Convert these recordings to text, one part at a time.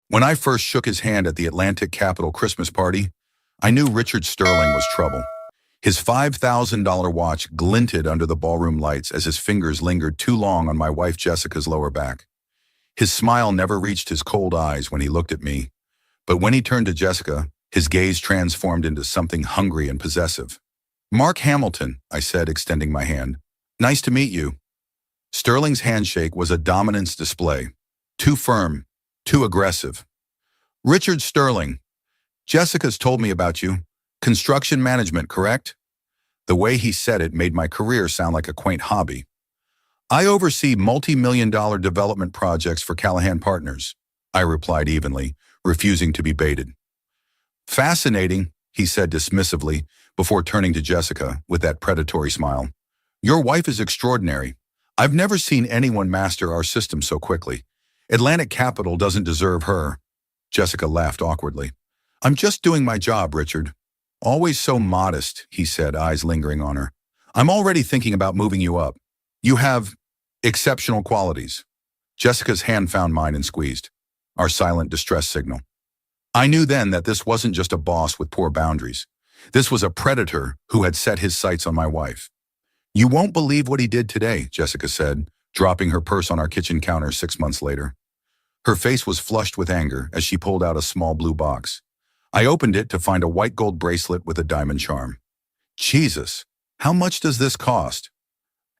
When I first shook his hand at the Atlantic Capital Christmas party, I knew Richard Sterling was trouble. His $5,000 watch glinted under the ballroom lights as his fingers lingered too long on my wife Jessica's lower back. His smile never reached his cold eyes when he looked at me, but when he turned to Jessica, his gaze transformed into something hungry and possessive. "Mark Hamilton," I said, extending my hand. "Nice to meet you." Sterling's handshake was a dominance display. Too firm, too aggressive. "Richard Sterling, Jessica's told me about you. Construction management, correct?" The way he said it made my career sound like a quaint hobby. "I oversee multi-million-dollar development projects for Callahan Partners," I replied evenly, refusing to be baited. "Fascinating," he said dismissively, before turning to Jessica with that predatory smile. "Your wife is extraordinary. I've never seen anyone master our system so quickly. Atlantic Capital doesn't deserve her." Jessica laughed awkwardly. "I'm just doing my job, Richard." "Always so modest," he said, eyes lingering on her. "I'm already thinking about moving you up. You have exceptional qualities." Jessica's hand found mine and squeezed. Our silent distress signal. I knew then that this wasn't just a boss with poor boundaries. This was a predator who had set his sights on my wife. "You won't believe what he did today," Jessica said, dropping her purse on our kitchen counter 6 months later. Her face was flushed with anger as she pulled out a small blue box. I opened it to find a white gold bracelet with a diamond charm. "Jesus, how much does this cost?"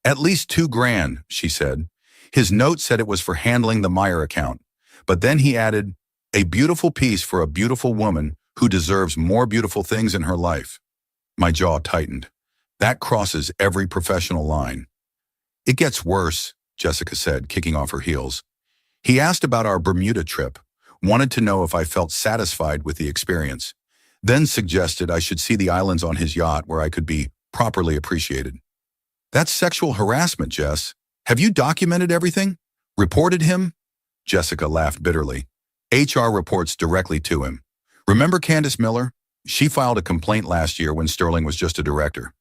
"At least $2,000, she said. His note said it was for handling the Meyer account, but then he added, "A beautiful piece for a beautiful woman who deserves more beautiful things in her life." My jaw tightened. That crosses every professional line. "It gets worse," Jessica said, kicking off her heels. "He asked about our Bermuda trip, wanted to know if I felt satisfied with the experience, then suggested I should see the islands on his yacht where I could be properly appreciated." "That's sexual harassment, Jess. Have you documented everything? Reported him?" Jessica laughed bitterly. "HR reports directly to him. Remember Candace Miller? She filed a complaint last year when Sterling was just a director.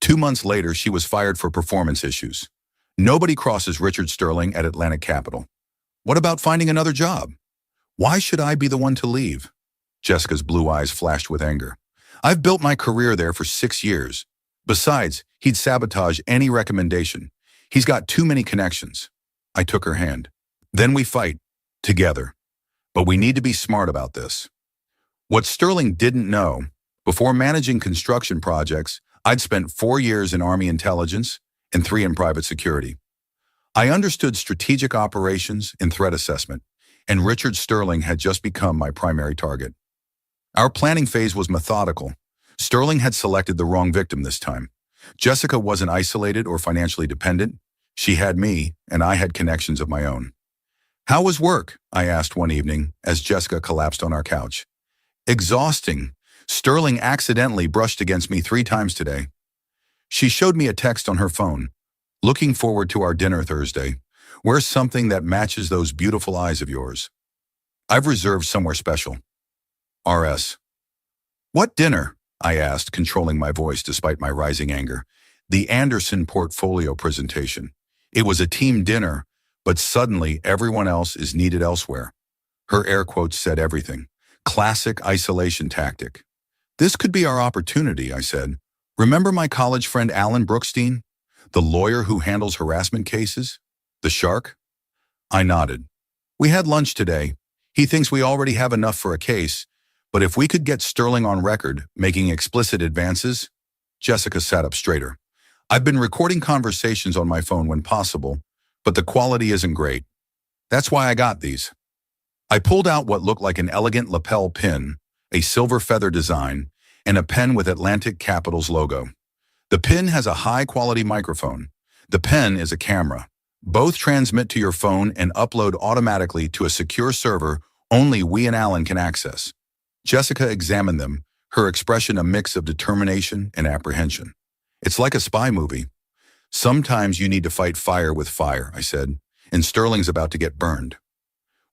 2 months later, she was fired for performance issues. Nobody crosses Richard Sterling at Atlantic Capital. What about finding another job? Why should I be the one to leave?" Jessica's blue eyes flashed with anger. "I've built my career there for 6 years. Besides, he'd sabotage any recommendation. He's got too many connections." I took her hand. "Then we fight. Together. But we need to be smart about this." What Sterling didn't know, before managing construction projects, I'd spent 4 years in Army intelligence and 3 in private security. I understood strategic operations and threat assessment, and Richard Sterling had just become my primary target. Our planning phase was methodical. Sterling had selected the wrong victim this time. Jessica wasn't isolated or financially dependent. She had me, and I had connections of my own. "How was work?" I asked one evening as Jessica collapsed on our couch. "Exhausting. Sterling accidentally brushed against me 3 times today." She showed me a text on her phone. "Looking forward to our dinner Thursday. Wear something that matches those beautiful eyes of yours. I've reserved somewhere special. RS." "What dinner?" I asked, controlling my voice despite my rising anger. "The Anderson portfolio presentation. It was a team dinner, but suddenly everyone else is needed elsewhere." Her air quotes said everything. Classic isolation tactic. "This could be our opportunity," I said. "Remember my college friend Alan Brookstein? The lawyer who handles harassment cases? The shark?" I nodded. "We had lunch today. He thinks we already have enough for a case, but if we could get Sterling on record making explicit advances..." Jessica sat up straighter. "I've been recording conversations on my phone when possible, but the quality isn't great. That's why I got these." I pulled out what looked like an elegant lapel pin, a silver feather design, and a pen with Atlantic Capital's logo. The pin has a high-quality microphone. The pen is a camera. Both transmit to your phone and upload automatically to a secure server only we and Alan can access. Jessica examined them, her expression a mix of determination and apprehension. "It's like a spy movie. Sometimes you need to fight fire with fire," I said, "and Sterling's about to get burned."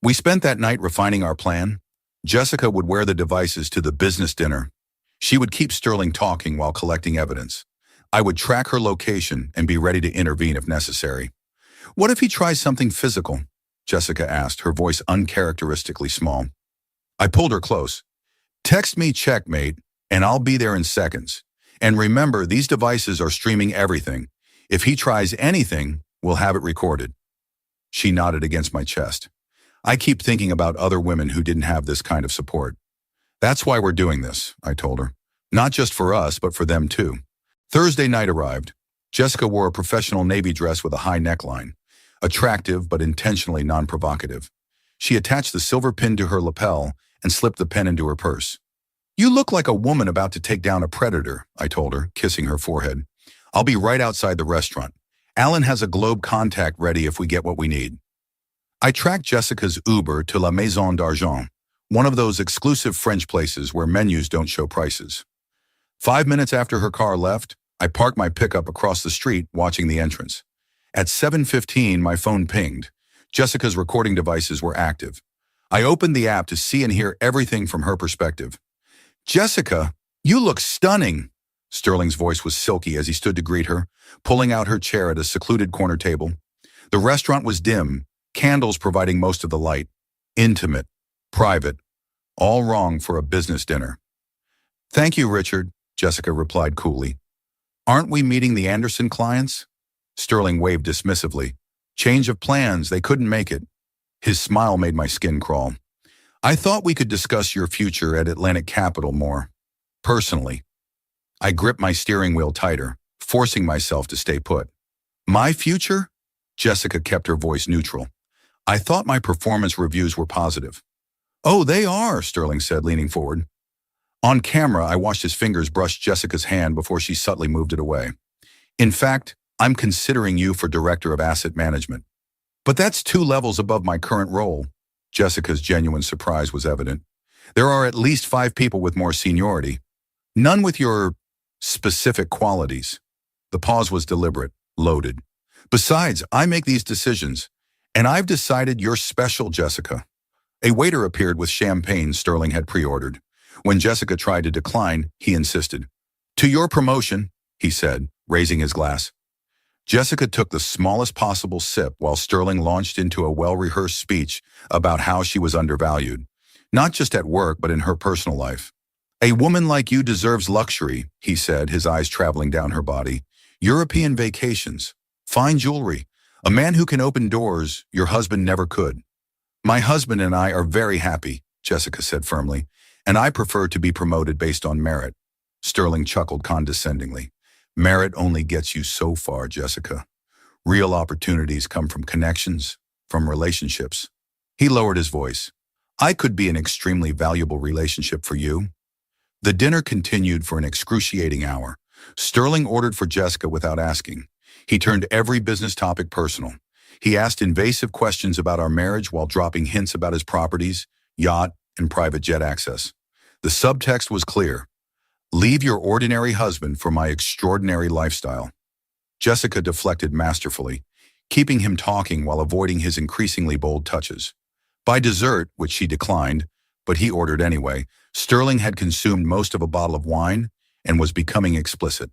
We spent that night refining our plan. Jessica would wear the devices to the business dinner. She would keep Sterling talking while collecting evidence. I would track her location and be ready to intervene if necessary. "What if he tries something physical?" Jessica asked, her voice uncharacteristically small. I pulled her close. Text me checkmate, and I'll be there in seconds. And remember, these devices are streaming everything. If he tries anything, we'll have it recorded. She nodded against my chest. I keep thinking about other women who didn't have this kind of support. That's why we're doing this, I told her. Not just for us, but for them too. Thursday night arrived. Jessica wore a professional navy dress with a high neckline. Attractive, but intentionally non-provocative. She attached the silver pin to her lapel and slipped the pen into her purse. You look like a woman about to take down a predator, I told her, kissing her forehead. I'll be right outside the restaurant. Alan has a globe contact ready if we get what we need. I tracked Jessica's Uber to La Maison d'Argent, one of those exclusive French places where menus don't show prices. 5 minutes after her car left, I parked my pickup across the street watching the entrance. At 7:15, my phone pinged. Jessica's recording devices were active. I opened the app to see and hear everything from her perspective. Jessica, you look stunning. Sterling's voice was silky as he stood to greet her, pulling out her chair at a secluded corner table. The restaurant was dim, candles providing most of the light. Intimate, private, all wrong for a business dinner. Thank you, Richard, Jessica replied coolly. Aren't we meeting the Anderson clients? Sterling waved dismissively. Change of plans, they couldn't make it. His smile made my skin crawl. I thought we could discuss your future at Atlantic Capital more personally. I gripped my steering wheel tighter, forcing myself to stay put. My future? Jessica kept her voice neutral. I thought my performance reviews were positive. Oh, they are, Sterling said, leaning forward. On camera, I watched his fingers brush Jessica's hand before she subtly moved it away. In fact, I'm considering you for Director of Asset Management. But that's 2 levels above my current role. Jessica's genuine surprise was evident. There are at least 5 people with more seniority. None with your specific qualities. The pause was deliberate, loaded. Besides, I make these decisions, and I've decided you're special, Jessica. A waiter appeared with champagne Sterling had pre-ordered. When Jessica tried to decline, he insisted. To your promotion, he said, raising his glass. Jessica took the smallest possible sip while Sterling launched into a well-rehearsed speech about how she was undervalued, not just at work but in her personal life. A woman like you deserves luxury, he said, his eyes traveling down her body. European vacations, fine jewelry, a man who can open doors your husband never could. My husband and I are very happy, Jessica said firmly, and I prefer to be promoted based on merit. Sterling chuckled condescendingly. Merit only gets you so far, Jessica. Real opportunities come from connections, from relationships. He lowered his voice. I could be an extremely valuable relationship for you. The dinner continued for an excruciating hour. Sterling ordered for Jessica without asking. He turned every business topic personal. He asked invasive questions about our marriage while dropping hints about his properties, yacht, and private jet access. The subtext was clear. Leave your ordinary husband for my extraordinary lifestyle. Jessica deflected masterfully, keeping him talking while avoiding his increasingly bold touches. By dessert, which she declined, but he ordered anyway, Sterling had consumed most of a bottle of wine and was becoming explicit.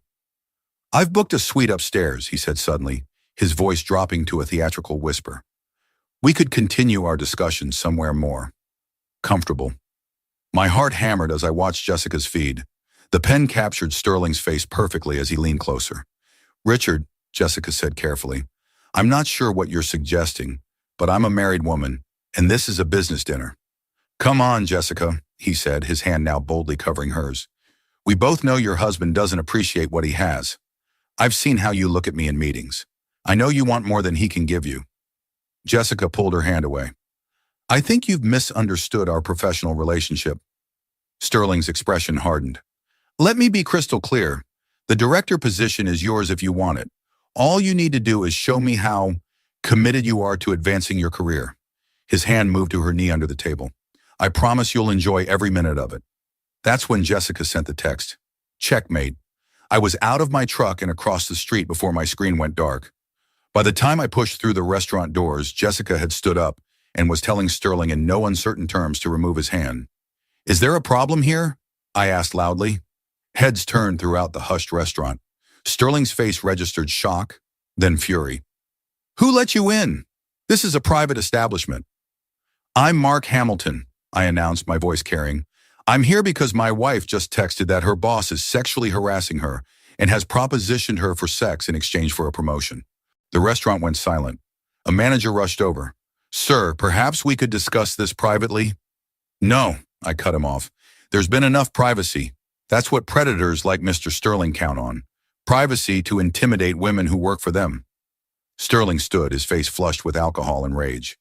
I've booked a suite upstairs, he said suddenly, his voice dropping to a theatrical whisper. We could continue our discussion somewhere more comfortable. My heart hammered as I watched Jessica's feed. The pen captured Sterling's face perfectly as he leaned closer. Richard, Jessica said carefully, I'm not sure what you're suggesting, but I'm a married woman, and this is a business dinner. Come on, Jessica, he said, his hand now boldly covering hers. We both know your husband doesn't appreciate what he has. I've seen how you look at me in meetings. I know you want more than he can give you. Jessica pulled her hand away. I think you've misunderstood our professional relationship. Sterling's expression hardened. Let me be crystal clear. The director position is yours if you want it. All you need to do is show me how committed you are to advancing your career. His hand moved to her knee under the table. I promise you'll enjoy every minute of it. That's when Jessica sent the text. Checkmate. I was out of my truck and across the street before my screen went dark. By the time I pushed through the restaurant doors, Jessica had stood up and was telling Sterling in no uncertain terms to remove his hand. Is there a problem here? I asked loudly. Heads turned throughout the hushed restaurant. Sterling's face registered shock, then fury. Who let you in? This is a private establishment. I'm Mark Hamilton, I announced, my voice carrying. I'm here because my wife just texted that her boss is sexually harassing her and has propositioned her for sex in exchange for a promotion. The restaurant went silent. A manager rushed over. Sir, perhaps we could discuss this privately? No, I cut him off. There's been enough privacy. That's what predators like Mr. Sterling count on. Privacy to intimidate women who work for them. Sterling stood, his face flushed with alcohol and rage.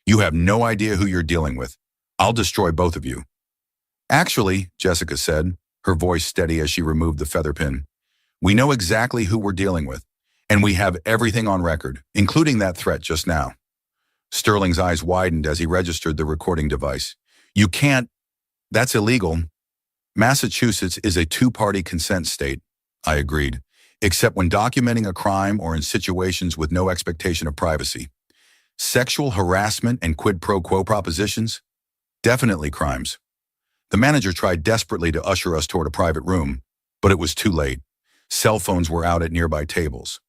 You have no idea who you're dealing with. I'll destroy both of you. Actually, Jessica said, her voice steady as she removed the feather pin, we know exactly who we're dealing with, and we have everything on record, including that threat just now. Sterling's eyes widened as he registered the recording device. You can't. That's illegal. Massachusetts is a two-party consent state, I agreed, except when documenting a crime or in situations with no expectation of privacy. Sexual harassment and quid pro quo propositions? Definitely crimes. The manager tried desperately to usher us toward a private room, but it was too late. Cell phones were out at nearby tables.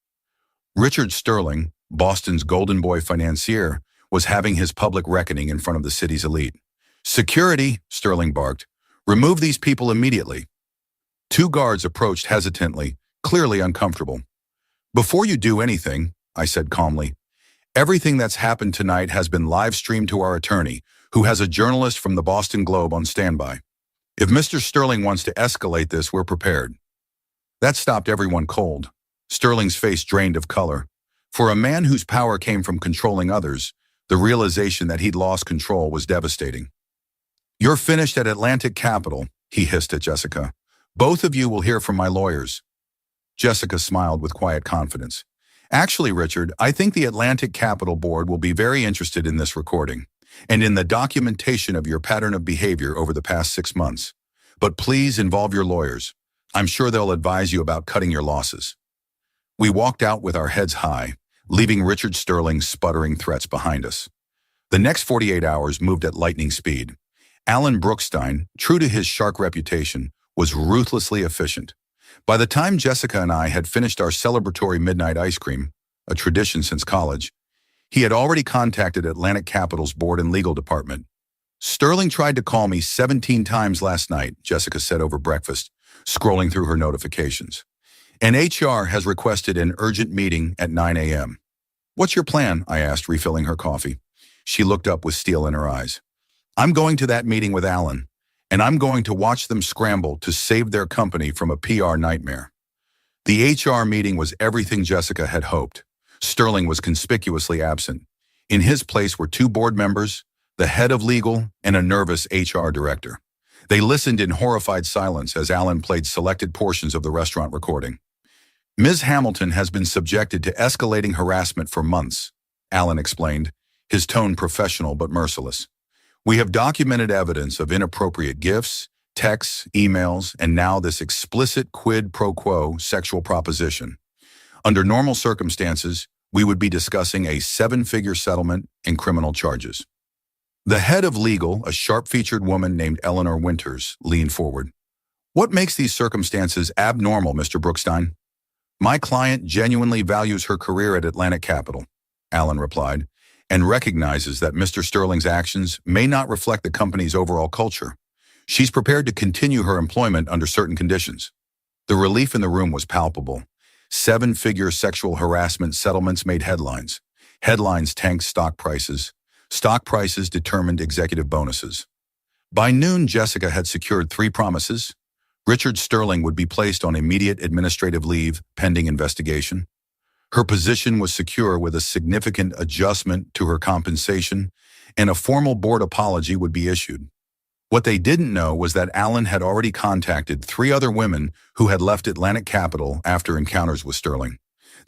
Richard Sterling, Boston's golden boy financier, was having his public reckoning in front of the city's elite. Security, Sterling barked. Remove these people immediately. Two guards approached hesitantly, clearly uncomfortable. Before you do anything, I said calmly, everything that's happened tonight has been live-streamed to our attorney, who has a journalist from the Boston Globe on standby. If Mr. Sterling wants to escalate this, we're prepared. That stopped everyone cold. Sterling's face drained of color. For a man whose power came from controlling others, the realization that he'd lost control was devastating. You're finished at Atlantic Capital, he hissed at Jessica. Both of you will hear from my lawyers. Jessica smiled with quiet confidence. Actually, Richard, I think the Atlantic Capital Board will be very interested in this recording and in the documentation of your pattern of behavior over the past 6 months. But please involve your lawyers. I'm sure they'll advise you about cutting your losses. We walked out with our heads high, leaving Richard Sterling's sputtering threats behind us. The next 48 hours moved at lightning speed. Alan Brookstein, true to his shark reputation, was ruthlessly efficient. By the time Jessica and I had finished our celebratory midnight ice cream, a tradition since college, he had already contacted Atlantic Capital's board and legal department. Sterling tried to call me 17 times last night, Jessica said over breakfast, scrolling through her notifications. And HR has requested an urgent meeting at 9 a.m. What's your plan? I asked, refilling her coffee. She looked up with steel in her eyes. I'm going to that meeting with Alan, and I'm going to watch them scramble to save their company from a PR nightmare. The HR meeting was everything Jessica had hoped. Sterling was conspicuously absent. In his place were 2 board members, the head of legal, and a nervous HR director. They listened in horrified silence as Alan played selected portions of the restaurant recording. Ms. Hamilton has been subjected to escalating harassment for months, Alan explained, his tone professional but merciless. We have documented evidence of inappropriate gifts, texts, emails, and now this explicit quid pro quo sexual proposition. Under normal circumstances, we would be discussing a 7-figure settlement and criminal charges. The head of legal, a sharp-featured woman named Eleanor Winters, leaned forward. What makes these circumstances abnormal, Mr. Brookstein? My client genuinely values her career at Atlantic Capital, Alan replied, and recognizes that Mr. Sterling's actions may not reflect the company's overall culture. She's prepared to continue her employment under certain conditions. The relief in the room was palpable. 7-figure sexual harassment settlements made headlines. Headlines tanked stock prices. Stock prices determined executive bonuses. By noon, Jessica had secured 3 promises. Richard Sterling would be placed on immediate administrative leave pending investigation. Her position was secure with a significant adjustment to her compensation, and a formal board apology would be issued. What they didn't know was that Alan had already contacted 3 other women who had left Atlantic Capital after encounters with Sterling.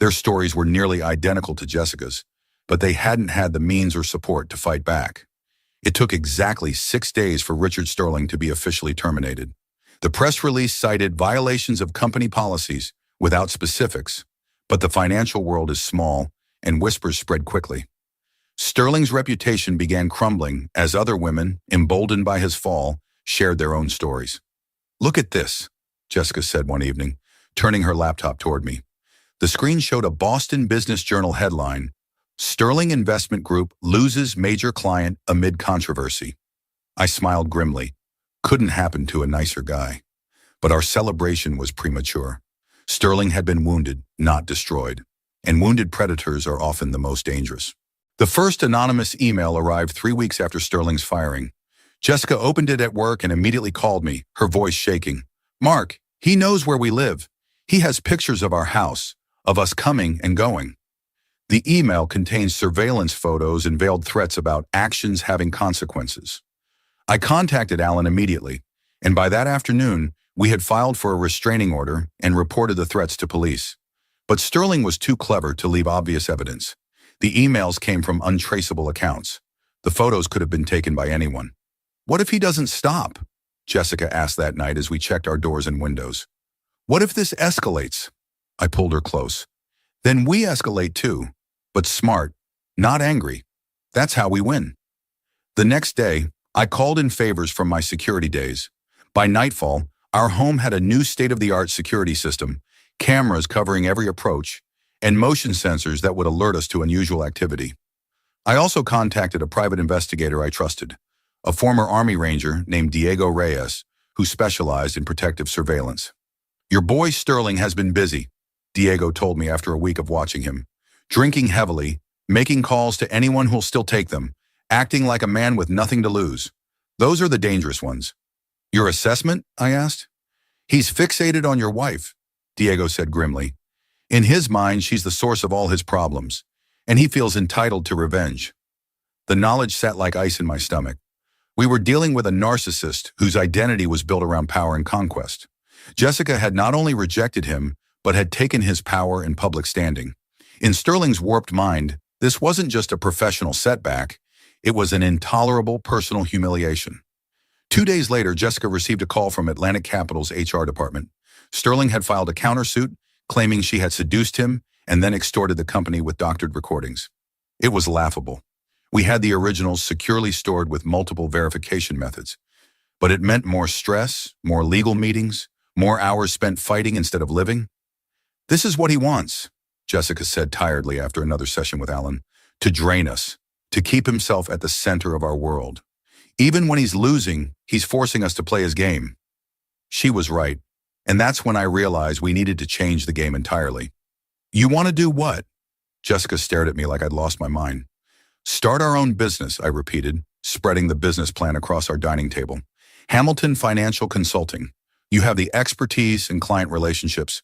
Their stories were nearly identical to Jessica's, but they hadn't had the means or support to fight back. It took exactly 6 days for Richard Sterling to be officially terminated. The press release cited violations of company policies without specifics, but the financial world is small and whispers spread quickly. Sterling's reputation began crumbling as other women, emboldened by his fall, shared their own stories. Look at this, Jessica said one evening, turning her laptop toward me. The screen showed a Boston Business Journal headline, Sterling Investment Group loses major client amid controversy. I smiled grimly. Couldn't happen to a nicer guy. But our celebration was premature. Sterling had been wounded, not destroyed. And wounded predators are often the most dangerous. The first anonymous email arrived 3 weeks after Sterling's firing. Jessica opened it at work and immediately called me, her voice shaking. "Mark, he knows where we live. He has pictures of our house, of us coming and going." The email contains surveillance photos and veiled threats about actions having consequences. I contacted Alan immediately, and by that afternoon, we had filed for a restraining order and reported the threats to police. But Sterling was too clever to leave obvious evidence. The emails came from untraceable accounts. The photos could have been taken by anyone. "What if he doesn't stop?" Jessica asked that night as we checked our doors and windows. "What if this escalates?" I pulled her close. "Then we escalate too, but smart, not angry. That's how we win." The next day, I called in favors from my security days. By nightfall, our home had a new state-of-the-art security system, cameras covering every approach, and motion sensors that would alert us to unusual activity. I also contacted a private investigator I trusted, a former Army Ranger named Diego Reyes, who specialized in protective surveillance. "Your boy Sterling has been busy," Diego told me after a week of watching him. "Drinking heavily, making calls to anyone who'll still take them, acting like a man with nothing to lose. Those are the dangerous ones." "Your assessment?" I asked. "He's fixated on your wife," Diego said grimly. "In his mind, she's the source of all his problems, and he feels entitled to revenge." The knowledge sat like ice in my stomach. We were dealing with a narcissist whose identity was built around power and conquest. Jessica had not only rejected him, but had taken his power and public standing. In Sterling's warped mind, this wasn't just a professional setback, it was an intolerable personal humiliation. 2 days later, Jessica received a call from Atlantic Capital's HR department. Sterling had filed a countersuit, claiming she had seduced him and then extorted the company with doctored recordings. It was laughable. We had the originals securely stored with multiple verification methods. But it meant more stress, more legal meetings, more hours spent fighting instead of living. "This is what he wants," Jessica said tiredly after another session with Alan, "to drain us, to keep himself at the center of our world. Even when he's losing, he's forcing us to play his game." She was right, and that's when I realized we needed to change the game entirely. "You want to do what?" Jessica stared at me like I'd lost my mind. "Start our own business," I repeated, spreading the business plan across our dining table. "Hamilton Financial Consulting. You have the expertise and client relationships.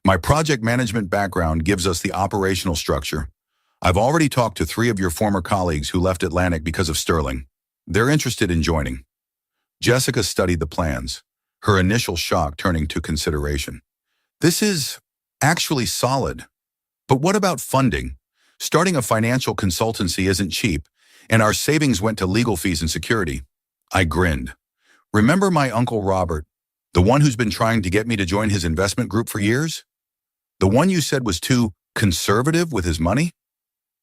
My project management background gives us the operational structure. I've already talked to 3 of your former colleagues who left Atlantic because of Sterling. They're interested in joining." Jessica studied the plans, her initial shock turning to consideration. "This is actually solid. But what about funding? Starting a financial consultancy isn't cheap, and our savings went to legal fees and security." I grinned. "Remember my Uncle Robert, the one who's been trying to get me to join his investment group for years? The one you said was too conservative with his money?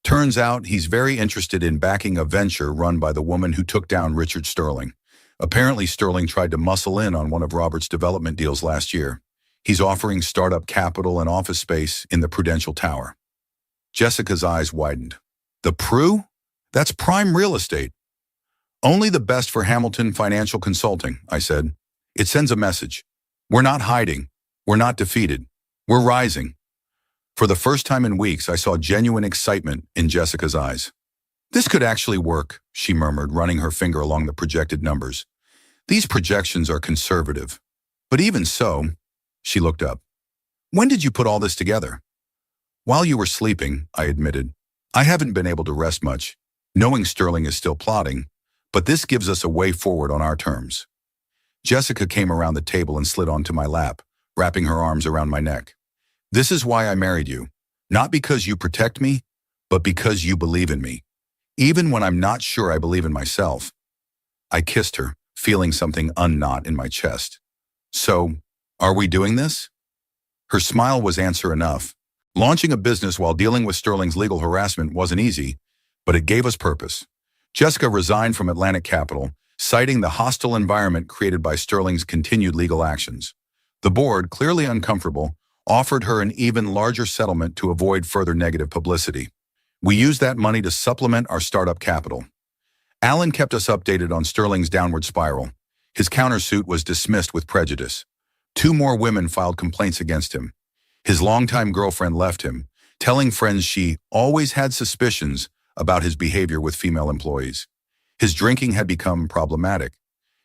Turns out he's very interested in backing a venture run by the woman who took down Richard Sterling. Apparently Sterling tried to muscle in on one of Robert's development deals last year. He's offering startup capital and office space in the Prudential Tower." Jessica's eyes widened. "The Pru? That's prime real estate." "Only the best for Hamilton Financial Consulting," I said. "It sends a message. We're not hiding. We're not defeated. We're rising." For the first time in weeks, I saw genuine excitement in Jessica's eyes. "This could actually work," she murmured, running her finger along the projected numbers. "These projections are conservative. But even so," she looked up. "When did you put all this together?" "While you were sleeping," I admitted. "I haven't been able to rest much, knowing Sterling is still plotting, but this gives us a way forward on our terms." Jessica came around the table and slid onto my lap, wrapping her arms around my neck. "This is why I married you. Not because you protect me, but because you believe in me. Even when I'm not sure I believe in myself." I kissed her, feeling something unknot in my chest. "So, are we doing this?" Her smile was answer enough. Launching a business while dealing with Sterling's legal harassment wasn't easy, but it gave us purpose. Jessica resigned from Atlantic Capital, citing the hostile environment created by Sterling's continued legal actions. The board, clearly uncomfortable, offered her an even larger settlement to avoid further negative publicity. We used that money to supplement our startup capital. Alan kept us updated on Sterling's downward spiral. His countersuit was dismissed with prejudice. 2 more women filed complaints against him. His longtime girlfriend left him, telling friends she always had suspicions about his behavior with female employees. His drinking had become problematic.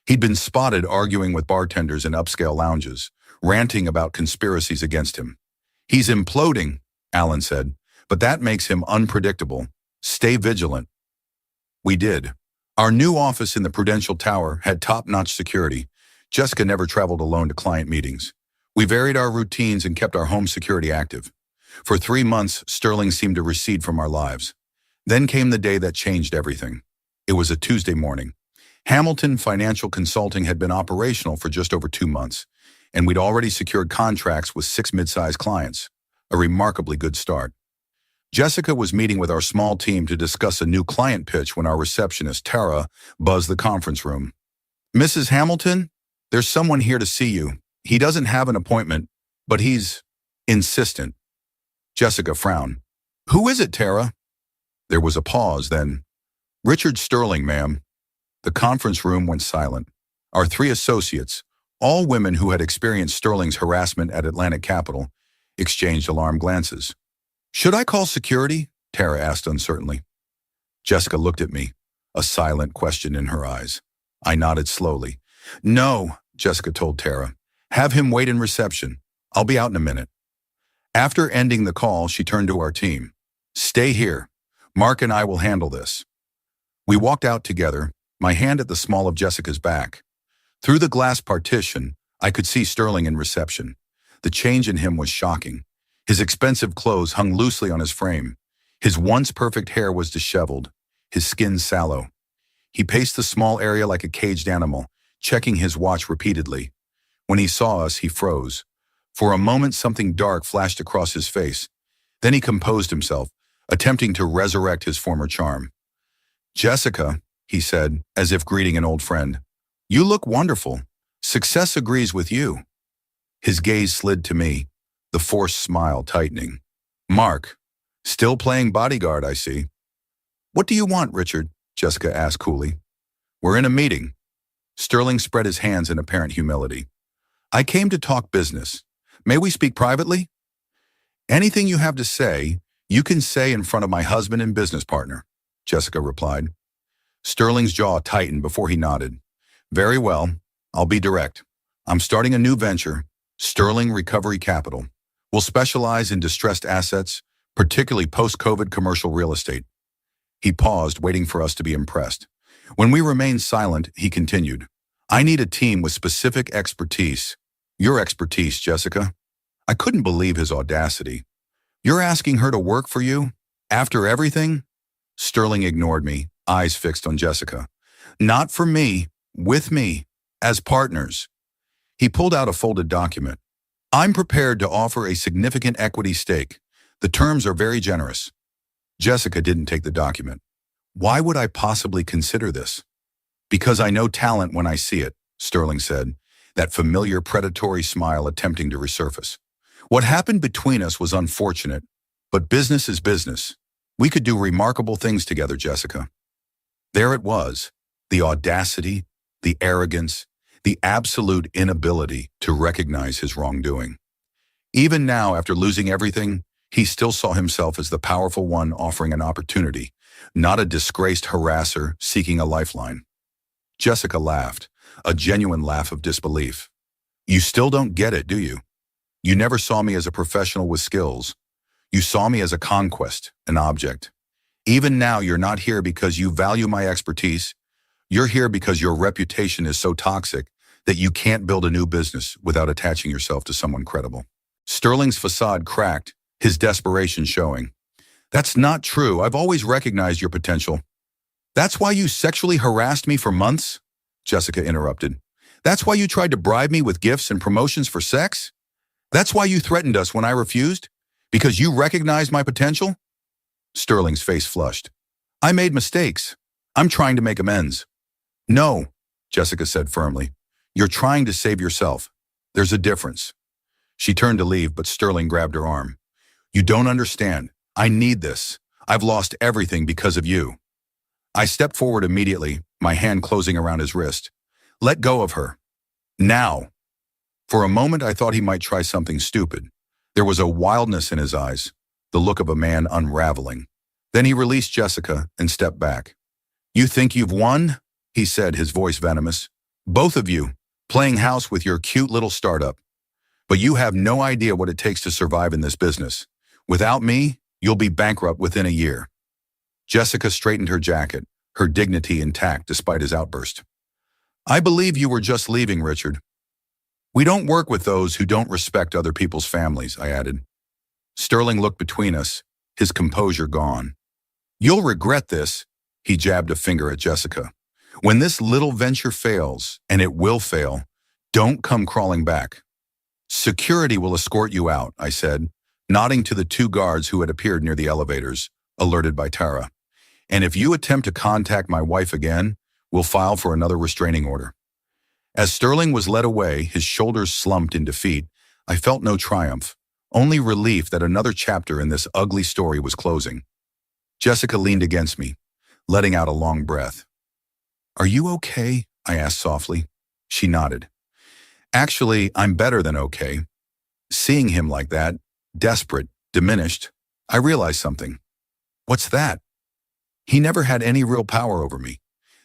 He'd been spotted arguing with bartenders in upscale lounges, ranting about conspiracies against him. "He's imploding," Alan said, "but that makes him unpredictable. Stay vigilant." We did. Our new office in the Prudential Tower had top-notch security. Jessica never traveled alone to client meetings. We varied our routines and kept our home security active. For 3 months, Sterling seemed to recede from our lives. Then came the day that changed everything. It was a Tuesday morning. Hamilton Financial Consulting had been operational for just over 2 months, and we'd already secured contracts with 6 mid-sized clients. A remarkably good start. Jessica was meeting with our small team to discuss a new client pitch when our receptionist, Tara, buzzed the conference room. "Mrs. Hamilton, there's someone here to see you. He doesn't have an appointment, but he's insistent." Jessica frowned. "Who is it, Tara?" There was a pause, then, "Richard Sterling, ma'am." The conference room went silent. Our 3 associates, all women who had experienced Sterling's harassment at Atlantic Capital, exchanged alarmed glances. "Should I call security?" Tara asked uncertainly. Jessica looked at me, a silent question in her eyes. I nodded slowly. "No," Jessica told Tara. "Have him wait in reception. I'll be out in a minute." After ending the call, she turned to our team. "Stay here. Mark and I will handle this." We walked out together, my hand at the small of Jessica's back. Through the glass partition, I could see Sterling in reception. The change in him was shocking. His expensive clothes hung loosely on his frame. His once perfect hair was disheveled, his skin sallow. He paced the small area like a caged animal, checking his watch repeatedly. When he saw us, he froze. For a moment, something dark flashed across his face. Then he composed himself, attempting to resurrect his former charm. "Jessica," he said, as if greeting an old friend, "you look wonderful. Success agrees with you." His gaze slid to me, the forced smile tightening. "Mark, still playing bodyguard, I see." "What do you want, Richard?" Jessica asked coolly. "We're in a meeting." Sterling spread his hands in apparent humility. "I came to talk business. May we speak privately?" "Anything you have to say, you can say in front of my husband and business partner," Jessica replied. Sterling's jaw tightened before he nodded. "Very well, I'll be direct. I'm starting a new venture, Sterling Recovery Capital. We'll specialize in distressed assets, particularly post-COVID commercial real estate." He paused, waiting for us to be impressed. When we remained silent, he continued, "I need a team with specific expertise. Your expertise, Jessica." I couldn't believe his audacity. "You're asking her to work for you? After everything?" Sterling ignored me, eyes fixed on Jessica. "Not for me, with me, as partners." He pulled out a folded document. "I'm prepared to offer a significant equity stake. The terms are very generous." Jessica didn't take the document. "Why would I possibly consider this?" "Because I know talent when I see it," Sterling said, that familiar predatory smile attempting to resurface. "What happened between us was unfortunate, but business is business. We could do remarkable things together, Jessica." There it was, the audacity, the arrogance, the absolute inability to recognize his wrongdoing. Even now, after losing everything, he still saw himself as the powerful one offering an opportunity, not a disgraced harasser seeking a lifeline. Jessica laughed, a genuine laugh of disbelief. "You still don't get it, do you? You never saw me as a professional with skills. You saw me as a conquest, an object. Even now, you're not here because you value my expertise. You're here because your reputation is so toxic that you can't build a new business without attaching yourself to someone credible." Sterling's facade cracked, his desperation showing. "That's not true. I've always recognized your potential." "That's why you sexually harassed me for months?" Jessica interrupted. "That's why you tried to bribe me with gifts and promotions for sex? That's why you threatened us when I refused? Because you recognized my potential?" Sterling's face flushed. "I made mistakes. I'm trying to make amends." "No," Jessica said firmly. "You're trying to save yourself. There's a difference." She turned to leave, but Sterling grabbed her arm. "You don't understand. I need this. I've lost everything because of you." I stepped forward immediately, my hand closing around his wrist. Let go of her. Now. For a moment, I thought he might try something stupid. There was a wildness in his eyes, the look of a man unraveling. Then he released Jessica and stepped back. You think you've won? He said, his voice venomous. Both of you, playing house with your cute little startup. But you have no idea what it takes to survive in this business. Without me, you'll be bankrupt within a year. Jessica straightened her jacket, her dignity intact despite his outburst. I believe you were just leaving, Richard. We don't work with those who don't respect other people's families, I added. Sterling looked between us, his composure gone. You'll regret this, he jabbed a finger at Jessica. When this little venture fails, and it will fail, don't come crawling back. Security will escort you out, I said, nodding to the two guards who had appeared near the elevators, alerted by Tara. And if you attempt to contact my wife again, we'll file for another restraining order. As Sterling was led away, his shoulders slumped in defeat, I felt no triumph, only relief that another chapter in this ugly story was closing. Jessica leaned against me, letting out a long breath. Are you okay? I asked softly. She nodded. Actually, I'm better than okay. Seeing him like that, desperate, diminished, I realized something. What's that? He never had any real power over me.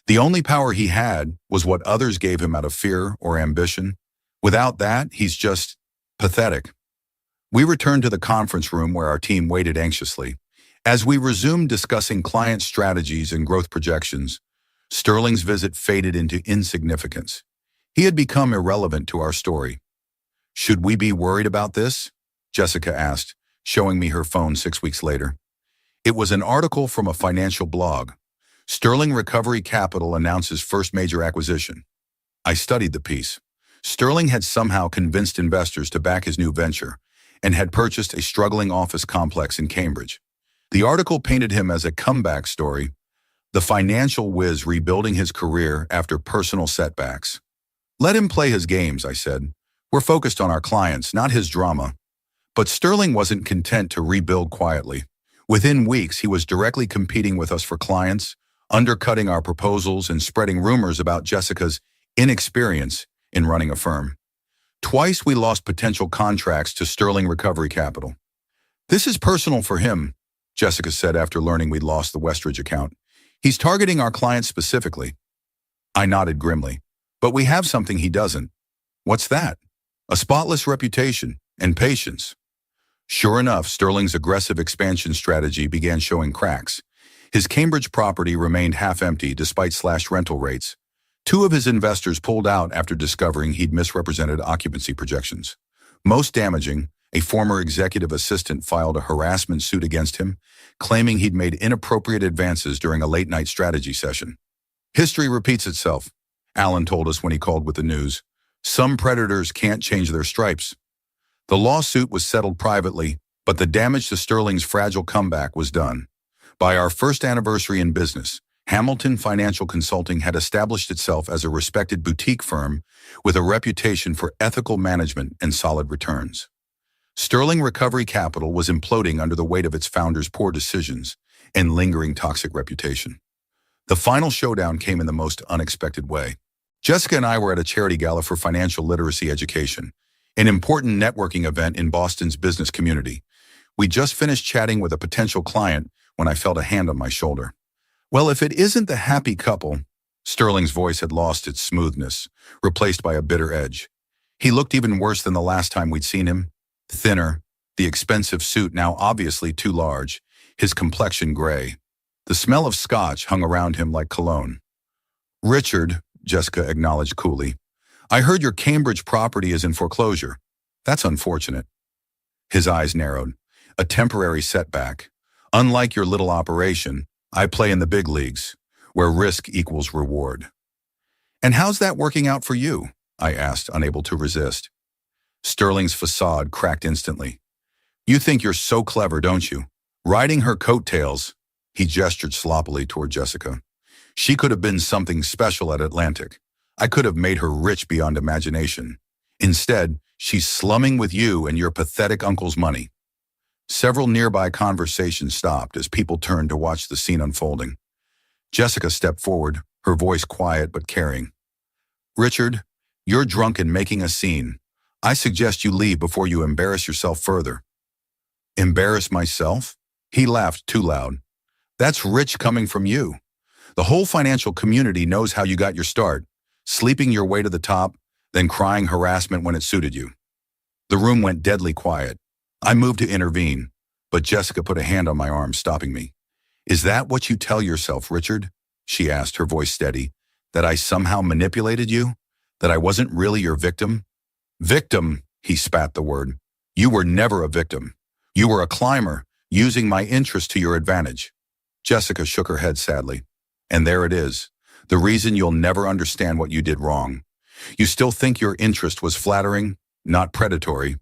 The only power he had was what others gave him out of fear or ambition. Without that, he's just pathetic. We returned to the conference room where our team waited anxiously. As we resumed discussing client strategies and growth projections, Sterling's visit faded into insignificance. He had become irrelevant to our story. Should we be worried about this? Jessica asked, showing me her phone 6 weeks later. It was an article from a financial blog. Sterling Recovery Capital announces first major acquisition. I studied the piece. Sterling had somehow convinced investors to back his new venture and had purchased a struggling office complex in Cambridge. The article painted him as a comeback story, the financial whiz rebuilding his career after personal setbacks. Let him play his games, I said. We're focused on our clients, not his drama. But Sterling wasn't content to rebuild quietly. Within weeks, he was directly competing with us for clients, undercutting our proposals and spreading rumors about Jessica's inexperience in running a firm. Twice we lost potential contracts to Sterling Recovery Capital. This is personal for him, Jessica said after learning we'd lost the Westridge account. He's targeting our clients specifically. I nodded grimly. But we have something he doesn't. What's that? A spotless reputation and patience. Sure enough, Sterling's aggressive expansion strategy began showing cracks. His Cambridge property remained half-empty despite slashed rental rates. Two of his investors pulled out after discovering he'd misrepresented occupancy projections. Most damaging, a former executive assistant filed a harassment suit against him, claiming he'd made inappropriate advances during a late-night strategy session. History repeats itself, Alan told us when he called with the news. Some predators can't change their stripes. The lawsuit was settled privately, but the damage to Sterling's fragile comeback was done. By our first anniversary in business, Hamilton Financial Consulting had established itself as a respected boutique firm with a reputation for ethical management and solid returns. Sterling Recovery Capital was imploding under the weight of its founders' poor decisions and lingering toxic reputation. The final showdown came in the most unexpected way. Jessica and I were at a charity gala for financial literacy education, an important networking event in Boston's business community. We just finished chatting with a potential client when I felt a hand on my shoulder. Well, if it isn't the happy couple, Sterling's voice had lost its smoothness, replaced by a bitter edge. He looked even worse than the last time we'd seen him. Thinner, the expensive suit now obviously too large, his complexion gray. The smell of scotch hung around him like cologne. Richard, Jessica acknowledged coolly, I heard your Cambridge property is in foreclosure. That's unfortunate. His eyes narrowed. A temporary setback. Unlike your little operation, I play in the big leagues, where risk equals reward. And how's that working out for you? I asked, unable to resist. Sterling's facade cracked instantly. You think you're so clever, don't you? Riding her coattails, he gestured sloppily toward Jessica. She could have been something special at Atlantic. I could have made her rich beyond imagination. Instead, she's slumming with you and your pathetic uncle's money. Several nearby conversations stopped as people turned to watch the scene unfolding. Jessica stepped forward, her voice quiet but caring. Richard, you're drunk and making a scene. I suggest you leave before you embarrass yourself further. Embarrass myself? He laughed too loud. That's rich coming from you. The whole financial community knows how you got your start, sleeping your way to the top, then crying harassment when it suited you. The room went deadly quiet. I moved to intervene, but Jessica put a hand on my arm, stopping me. Is that what you tell yourself, Richard? She asked, her voice steady. That I somehow manipulated you? That I wasn't really your victim? Victim, he spat the word. You were never a victim. You were a climber, using my interest to your advantage. Jessica shook her head sadly. And there it is. The reason you'll never understand what you did wrong. You still think your interest was flattering, not predatory.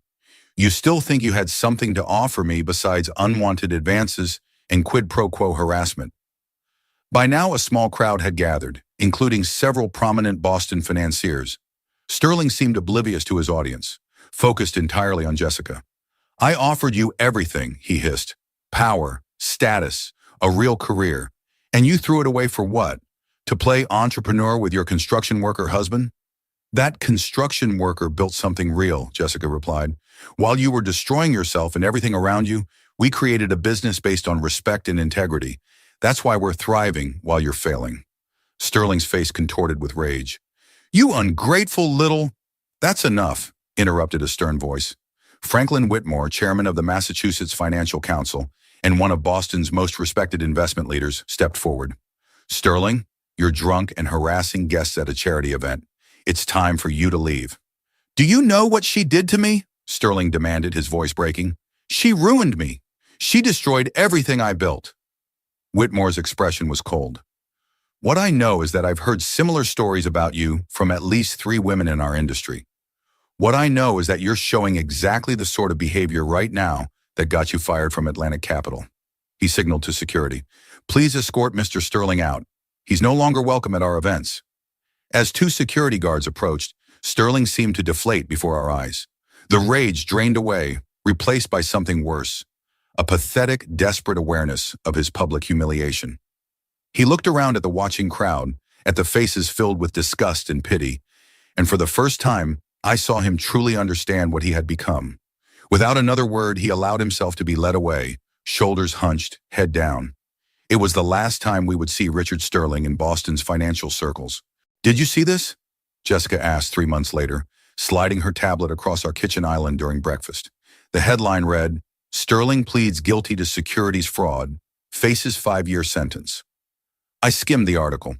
You still think you had something to offer me besides unwanted advances and quid pro quo harassment. By now, a small crowd had gathered, including several prominent Boston financiers. Sterling seemed oblivious to his audience, focused entirely on Jessica. I offered you everything, he hissed. Power, status, a real career. And you threw it away for what? To play entrepreneur with your construction worker husband? That construction worker built something real, Jessica replied. While you were destroying yourself and everything around you, we created a business based on respect and integrity. That's why we're thriving while you're failing. Sterling's face contorted with rage. You ungrateful little... That's enough, interrupted a stern voice. Franklin Whitmore, chairman of the Massachusetts Financial Council and one of Boston's most respected investment leaders, stepped forward. Sterling, you're drunk and harassing guests at a charity event. It's time for you to leave. Do you know what she did to me? Sterling demanded, his voice breaking. She ruined me. She destroyed everything I built. Whitmore's expression was cold. What I know is that I've heard similar stories about you from at least 3 women in our industry. What I know is that you're showing exactly the sort of behavior right now that got you fired from Atlantic Capital. He signaled to security. Please escort Mr. Sterling out. He's no longer welcome at our events. As 2 security guards approached, Sterling seemed to deflate before our eyes. The rage drained away, replaced by something worse. A pathetic, desperate awareness of his public humiliation. He looked around at the watching crowd, at the faces filled with disgust and pity, and for the first time, I saw him truly understand what he had become. Without another word, he allowed himself to be led away, shoulders hunched, head down. It was the last time we would see Richard Sterling in Boston's financial circles. Did you see this? Jessica asked 3 months later, sliding her tablet across our kitchen island during breakfast. The headline read, Sterling pleads guilty to securities fraud, faces 5-year sentence. I skimmed the article.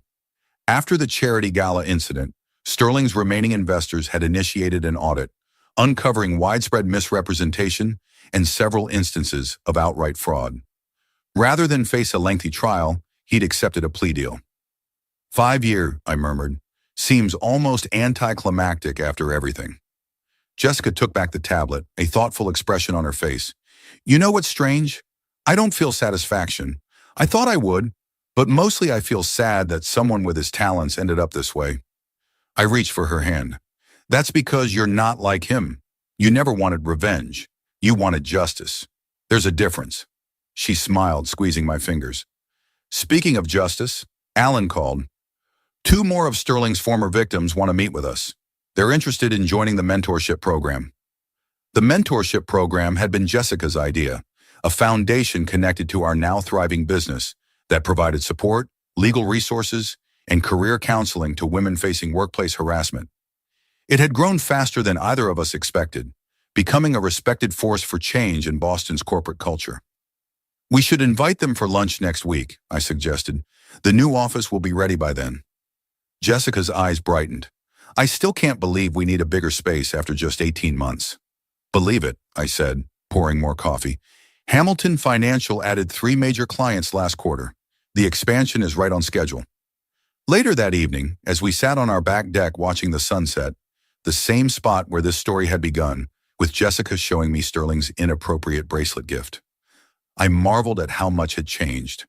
After the charity gala incident, Sterling's remaining investors had initiated an audit, uncovering widespread misrepresentation and several instances of outright fraud. Rather than face a lengthy trial, he'd accepted a plea deal. 5-year, I murmured, seems almost anticlimactic after everything. Jessica took back the tablet, a thoughtful expression on her face. You know what's strange? I don't feel satisfaction. I thought I would, but mostly I feel sad that someone with his talents ended up this way. I reached for her hand. That's because you're not like him. You never wanted revenge. You wanted justice. There's a difference. She smiled, squeezing my fingers. Speaking of justice, Alan called. 2 more of Sterling's former victims want to meet with us. They're interested in joining the mentorship program. The mentorship program had been Jessica's idea, a foundation connected to our now thriving business that provided support, legal resources, and career counseling to women facing workplace harassment. It had grown faster than either of us expected, becoming a respected force for change in Boston's corporate culture. We should invite them for lunch next week, I suggested. The new office will be ready by then. Jessica's eyes brightened. I still can't believe we need a bigger space after just 18 months. Believe it, I said, pouring more coffee. Hamilton Financial added 3 major clients last quarter. The expansion is right on schedule. Later that evening, as we sat on our back deck watching the sunset, the same spot where this story had begun, with Jessica showing me Sterling's inappropriate bracelet gift, I marveled at how much had changed.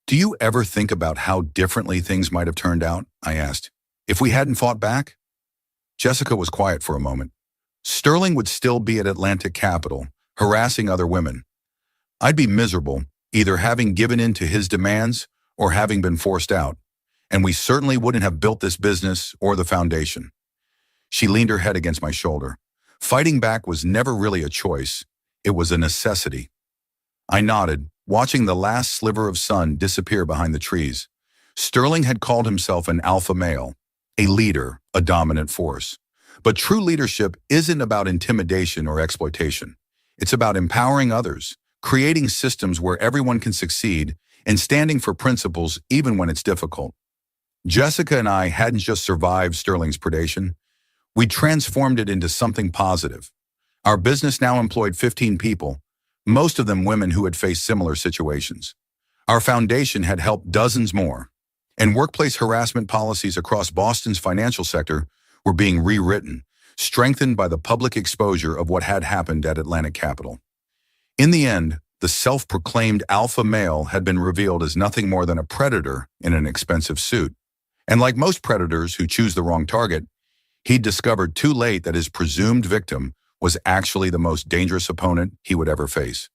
Do you ever think about how differently things might have turned out? I asked. If we hadn't fought back? Jessica was quiet for a moment. Sterling would still be at Atlantic Capital, harassing other women. I'd be miserable, either having given in to his demands or having been forced out, and we certainly wouldn't have built this business or the foundation. She leaned her head against my shoulder. Fighting back was never really a choice. It was a necessity. I nodded, watching the last sliver of sun disappear behind the trees. Sterling had called himself an alpha male, a leader, a dominant force. But true leadership isn't about intimidation or exploitation. It's about empowering others, creating systems where everyone can succeed, and standing for principles even when it's difficult. Jessica and I hadn't just survived Sterling's predation. We transformed it into something positive. Our business now employed 15 people, most of them women who had faced similar situations. Our foundation had helped dozens more, and workplace harassment policies across Boston's financial sector were being rewritten, strengthened by the public exposure of what had happened at Atlantic Capital. In the end, the self-proclaimed alpha male had been revealed as nothing more than a predator in an expensive suit. And like most predators who choose the wrong target, he'd discovered too late that his presumed victim was actually the most dangerous opponent he would ever face.